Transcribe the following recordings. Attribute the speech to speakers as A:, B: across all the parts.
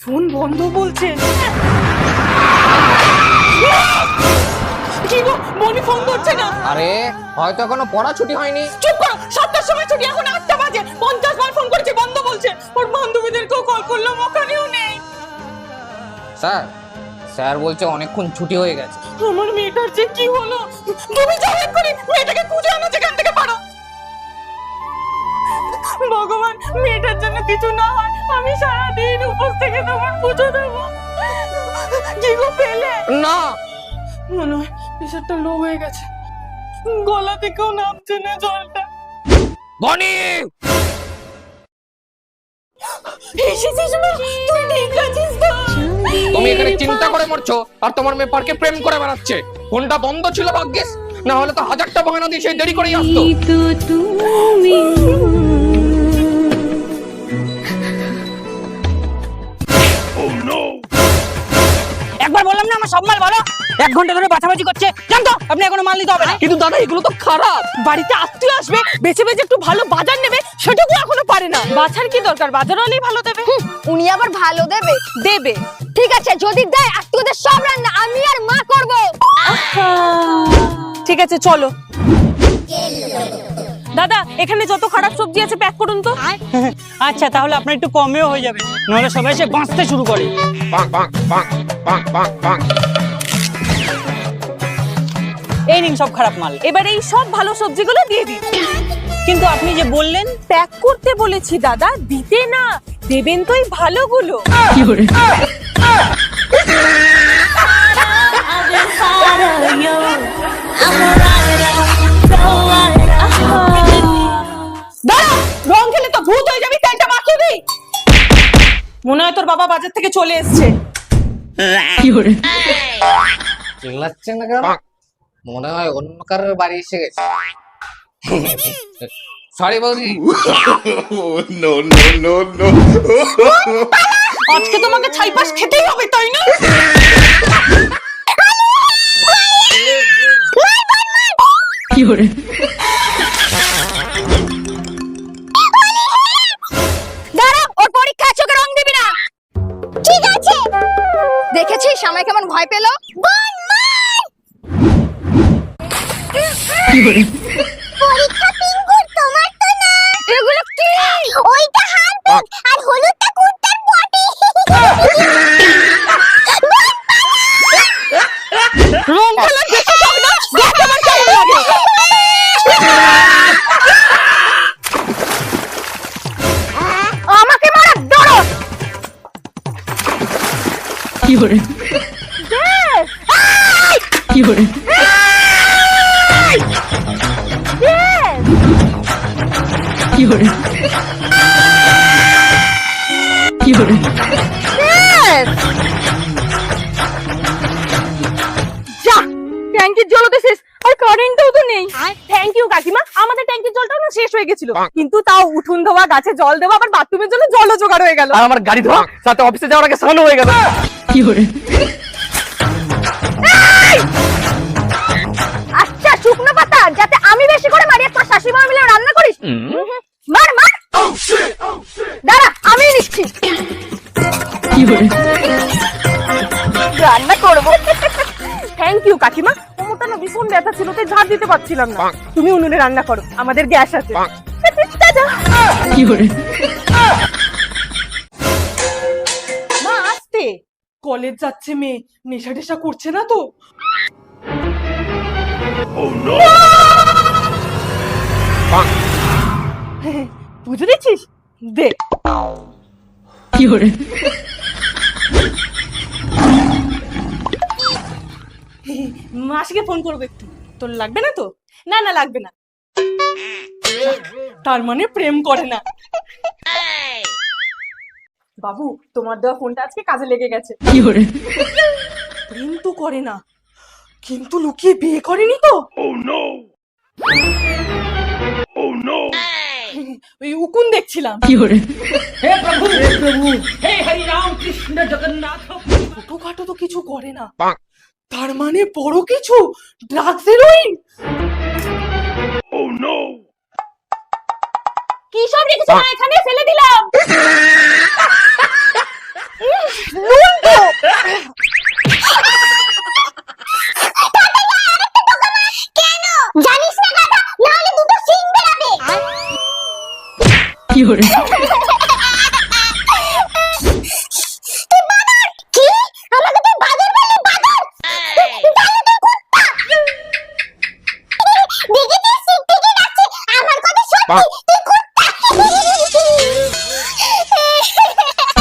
A: Phone বন্ধ বলছে। কি গো, মনি ফোন করছে না?
B: আরে হয়তো এখনো পড়া ছুটি হয়নি।
A: চুপ করো, 7টার সময় ছুটি, এখন 8টা বাজে। 50 বার ফোন করেছি, বন্ধ বলছে। ওর বান্ধবীদেরকেও কল করলাম, ওখানেও নেই।
B: স্যার বলছে অনেকক্ষণ ছুটি হয়ে গেছে।
A: আমার মেয়েটার যে কি হলো, তুমি যাবেন করে মেয়েটাকে খুঁজে আনো যেখান থেকে পারো। ভগবান, মেয়েটার জন্য কিছু না হয়, আমি সারাদিন উপোস থেকে তোমার পুজো দেবো। কি গো, পেলে?
B: না,
A: মনে হয় প্রেশারটা লো হয়ে গেছে, গলা থেকেও নামছে না জলটা।
B: বনি
A: এসেছিস মা, তুই ঠিক আছিস তো?
B: তুমি এখানে চিন্তা করে মরছো আর তোমার মেয়ে পার্কে প্রেম করে বেড়াচ্ছে। ফোনটা বন্ধ ছিল ভাগ্যিস, না হলে তো হাজারটা বাহানা দিয়ে সেই দেরি করেই আসতো।
C: একবার বললাম না আমার সব মাল ভালো, 1 ঘন্টা ধরে বাছাবাছি করছে। জান তো আপনি এখনো মাল নিতে হবে না।
A: কিন্তু দাদা, এগুলো তো খারাপ। বাড়িতে আত্মীয় আসবে, বেছে বেছে একটু ভালো বাজার নেবে, সেটুকু এখনো পারে না। বাছার কি দরকার, বাজার হলেই ভালো দেবে।
D: উনি আবার ভালো দেবে?
A: দেবে।
D: ঠিক আছে, যদি দেয় আত্মীয়দের সব রান্না আমি আর মা করব।
A: ঠিক আছে, চলো। দাদা, এখানে যত খারাপ সবজি আছে প্যাক করুন তো।
C: আচ্ছা, তাহলে আপনার একটু কমেও হয়ে যাবে, নাহলে সবাই এসে বাঁচতে শুরু করে। এই নিন সব খারাপ মাল।
A: এবার এই সব ভালো সবজিগুলো দিয়ে দিন।
C: কিন্তু আপনি যে বললেন
A: প্যাক করতে বলেছি দাদা, দিতে না। দেবেন তো এই ভালোগুলো। দাঁড়া, রং খেলে তো ভূত হয়ে যাবি, তেলটা মাখিয়ে দিই। মনে হয় তোর বাবা বাজার থেকে চলে এসছে।
B: চিল্লাচ্ছে না কেন? মনে হয় অন্য কারোর বাড়ি এসে গেছে। সরি বৌদি।
E: No, no, no, no.
A: আজকে তোমাকে ছাইপাশ খেতেই হবে, তাই না?
D: দাঁড়া, ওর পরীক্ষা আছে, ওকে রং দিবি না। ঠিক আছে। দেখেছিস আমায় কেমন ভয় পেল? পরীক্ষা পিঙ্কুর, তোমার তো না। এগুলো কি? ওইটা হারপিক আর হলুদটা কুত্তার পটি।
A: রং খেলার বেশি শখ না, দেখ আমার কেমন লাগে।
D: আমাকে মারা, ধরো।
A: যা, ট্যাঙ্কির জল তো শেষ, আর কারেন্টও তো নেই। থ্যাংক ইউ কাকিমা, আমাদের ট্যাঙ্কির জলটাও না শেষ হয়ে গেছিল, কিন্তু তাও উঠুন ধোয়া, গাছে জল দেওয়া, আবার বাথরুমের জন্য জলও জোগাড় হয়ে গেল।
B: আর আমার গাড়ি ধোয়া, সাথে অফিসে যাওয়ার আগে স্নানও হয়ে গেল।
D: আচ্ছা, শুকনো পাতা যাতে আমি বেশি করে মারি, আর তোর শাশুড়ি মা মিলে রান্না করিস। মার মার। দাঁড়া, আমি নিচ্ছি।
A: রান্না করবো। থ্যাংক ইউ কাকিমা, কোমরটা না ভীষণ ব্যথা ছিল, তাই ঝাড় দিতে পারছিলাম না। তুমি উনুনে রান্না করো, আমাদের গ্যাস আছে। মা, আসতে। কলেজ যাচ্ছে মেয়ে, নেশা টেশা করছে না তো? বুঝে দিচ্ছিস? দে। মাসিকে ফোন করবো একটু। তোর লাগবে না তো? না না, লাগবে না। তার মানে প্রেম করে না। বাবু, তোমার দেওয়া ফোনটা আজকে কাজে লেগে গেছে। প্রেম তো করে না, কিন্তু লুকিয়ে বিয়ে করেনি তো? ওই উকুন দেখছিলাম।
C: হে প্রভু, হে প্রভু, হে হরি রাম কৃষ্ণ জগন্নাথ।
A: ছোটখাটো তো কিছু করে না, তার মানে বড় কিছু, ড্রাগস হেরোইন। কি সব রেখেছো এখানে, ফেলে দিলাম।
D: কেন জানিস না গাধা, নাহলে দুটো সিং বেরাবে।
C: কি করে
D: তুই বাদর কি? আমাকে তুই বাদর বললি? বাদর তাহলে তুই কুত্তা। দেখেছিস সিট থেকে যাচ্ছে, আমার কথা সত্যি, তুই কুত্তা।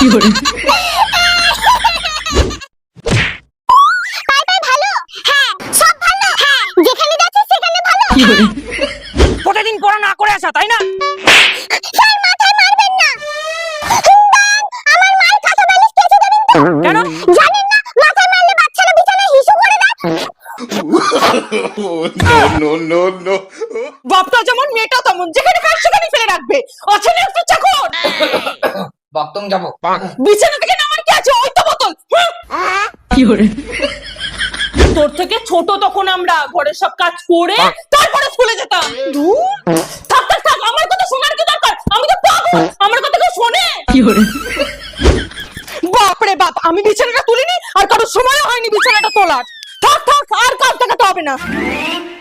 C: কি করে
D: পাই পাই ভালো? হ্যাঁ সব ভালো। হ্যাঁ যেখানে যাচ্ছিস সেখানে ভালো।
C: কি করে প্রতিদিন পড়া না করে আসা তাই না?
D: স্যার মাথায় মারবেন না। আমার মার খাতা বালিশ কেচে দেবেন তো?
C: কেন?
D: জানেন না মাথায় মারলে বাচ্চারা বিছানায় হিসু করে দেয়?
E: no, no, no.
C: বাপটা যেমন মেয়েটা তেমন, যেখানে খায় সেখানে ফেলে রাখবে। আছে না একটু চাকর?
B: বাথরুম যাবো।
C: বিছানা থেকে নামার কি আছে? ওই তো বোতল। কি করে তোর থেকে ছোট তখন আমরা ঘরের সব কাজ করে তারপরে স্কুলে যেতাম। ধুর, থাক থাক থাক, আমার কথা শোনার কি দরকার? আমি তো পাগল, আমার কথা কেউ শোনে? কি করে বাপরে বাপ, আমি বিছানাটা তুলিনি আর কারোর সময় হয়নি বিছানাটা তোলার। থাক থাক, আর কাজ দেখাতে হবে না।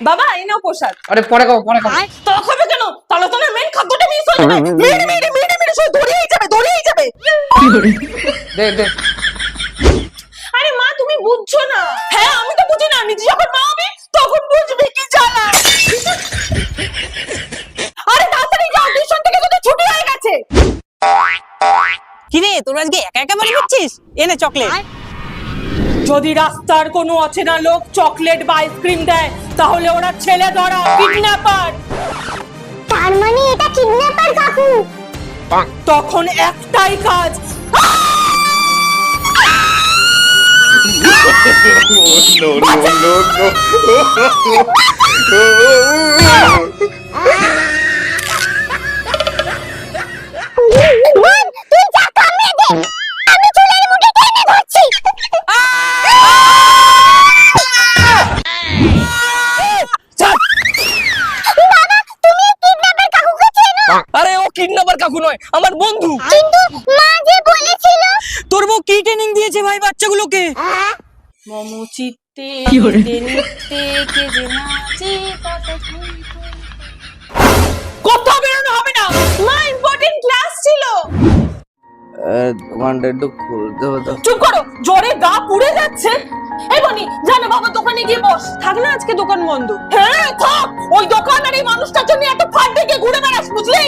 C: বাবা এই নাও প্রসাদ।
B: আরে পরে খাবো, পরে খাবো।
C: তা খাবে কেন? তাহলে তোমার মেন খাদ্যটা মিস হয়ে যাবে। মেরে মেরে মেরে মেরে সব ধরেই যাবে, ধরেই যাবে। কি করে
B: দে দে।
C: আরে মা তুমি বুঝছো না। হ্যাঁ আমি তো বুঝি না, নিজে যখন মা হবে তখন বুঝবে কি জ্বালা। আরে তাড়াতাড়ি যাও, টিউশন থেকে তো ছুটি হয়ে গেছে।
F: কি রে তোর আজকে একা একা বাড়ি ফিরছিস? এনে চকলেট।
C: যদি রাস্তার কোনো অচেনা লোক চকলেট বা আইসক্রিম দেয় তাহলে ওরা ছেলে ধরা কিডন্যাপার।
D: তার মানে এটা কিডন্যাপার কাকু।
C: তখন একটাই কাজ,
E: no, no, no, no.
D: বোন, তুই যা কামড়ে দে, আমি চুলের মুঠি টেনে ধরছি। বাবা তুমি কিডন্যাপার কাকুকে চেনো?
C: আরে ও কিডন্যাপার কাকু নয়, আমার বন্ধু।
D: কিন্তু মা যে বলেছিল।
F: তোর বউ কি ট্রেনিং দিয়েছে ভাই বাচ্চাগুলোকে?
C: মম চিত্তে
F: কি করে?
C: নিত্যে কে যে নাচে কোথাও বেরোনো হবে না, মা ইম্পর্টেন্ট ক্লাস ছিল।
B: দোকানটা একটু খুলতে হতো।
C: চুপ করো, জোরে গা পুড়ে যাচ্ছে। এই বনি জানো বাবা দোকানে গিয়ে বস। থাক না আজকে দোকান বন্ধ। হ্যাঁ থাক, ওই দোকান আর এই মানুষটার জন্য এত ফাট দেখে ঘুরে বেড়াস, বুঝলি?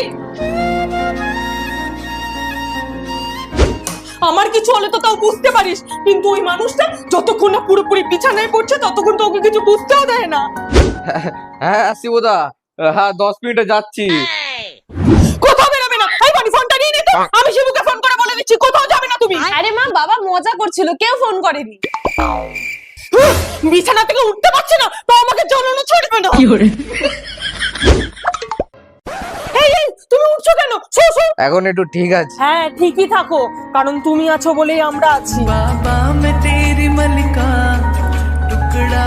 C: আমার কিছু হলে তো তাও বুঝতে পারিস, কিন্তু ওই মানুষটা যতক্ষণ না পুরোপুরি বিছানায় পড়ছে ততক্ষণ তো ওকে কিছু বুঝতেও দেয় না।
B: হ্যাঁ শিবদা, হ্যাঁ 10 মিনিটে যাচ্ছি।
C: কোথাও বেরোবে না। এই বনি ফোনটা নিয়ে নে তো, আমি শিবুকে ফোন করে বলে দিচ্ছি কোথাও যাবে না তুমি।
A: আরে মা, বাবা মজা করছিল, কেউ ফোন করেনি।
C: বিছানা থেকে উঠতে পারছে না তো আমাকে জ্বালানো ছাড়বে না। এই এই তুমি উঠছো কেন? Show show.
B: এখন একটু ঠিক আছে।
C: হ্যাঁ ঠিকই থাকো, কারণ তুমি আছো বলেই আমরা আছি।
G: बाबा मैं तेरी मलिका टुकड़ा